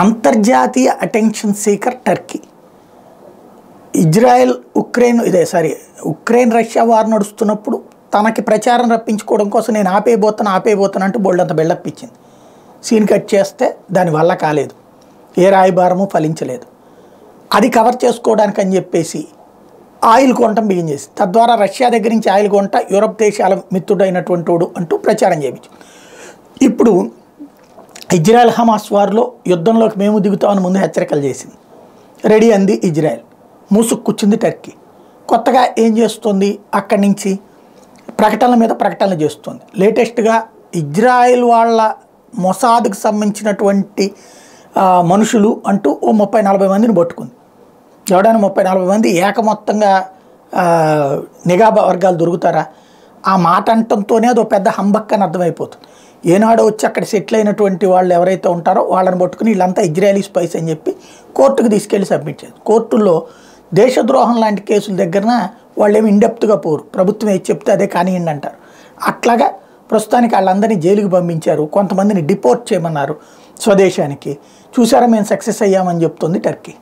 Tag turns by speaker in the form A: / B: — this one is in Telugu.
A: అంతర్జాతీయ attention seeker Turkey. Israel Ukraine Russia war నడుస్తున్నప్పుడు తనకి ప్రచారం రప్పించుకోవడం కోసం నేను ఆపేయబోతాను అంటూ బోల్డంత బిల్డప్ ఇచ్చింది. సీన్ కట్ చేస్తే దానివల్ల కాలేదు, ఏ రాయబారము ఫలించలేదు. అది కవర్ చేసుకోవడానికి అని చెప్పేసి ఆయిల్ కొనటం బిగిన్ చేసి, తద్వారా రష్యా దగ్గర నుంచి ఆయిల్ కొంట యూరప్ దేశాల మిత్రుడైనటువంటి వాడు అంటూ ప్రచారం చేయించింది. ఇప్పుడు ఇజ్రాయెల్ హమాస్ వార్లో యుద్ధంలోకి మేము దిగుతామని ముందు హెచ్చరికలు చేసింది. రెడీ అంది ఇజ్రాయెల్, మూసుక్కుచ్చింది టర్కీ. కొత్తగా ఏం చేస్తుంది, అక్కడి నుంచి ప్రకటనల మీద ప్రకటనలు చేస్తుంది. లేటెస్ట్గా ఇజ్రాయెల్ వాళ్ళ మొసాద్కి సంబంధించినటువంటి మనుషులు అంటూ ఓ 30-40 మందిని పట్టుకుంది. ఎవడైనా 30-40 మంది ఏకమొత్తంగా నిఘా వర్గాలు దొరుకుతారా? ఆ మాట అంటంతోనే అదో పెద్ద హంబక్ అని అర్థమైపోతుంది. ఏనాడో వచ్చి అక్కడ సెటిల్ అయినటువంటి వాళ్ళు ఎవరైతే ఉంటారో వాళ్ళని పట్టుకుని వీళ్ళంతా ఇజ్రాయలీ స్పైస్ అని చెప్పి కోర్టుకు తీసుకెళ్లి సబ్మిట్ చేయాలి. కోర్టుల్లో దేశద్రోహం లాంటి కేసుల దగ్గర వాళ్ళు ఏమి ఇండెప్త్గా పోరు, ప్రభుత్వం ఏది చెప్తే అదే కానివ్వండి అంటారు. అట్లాగా ప్రస్తుతానికి వాళ్ళందరినీ జైలుకి పంపించారు, కొంతమందిని డిపోర్ట్ చేయమన్నారు స్వదేశానికి. చూసారా మేము సక్సెస్ అయ్యామని చెప్తుంది టర్కీ.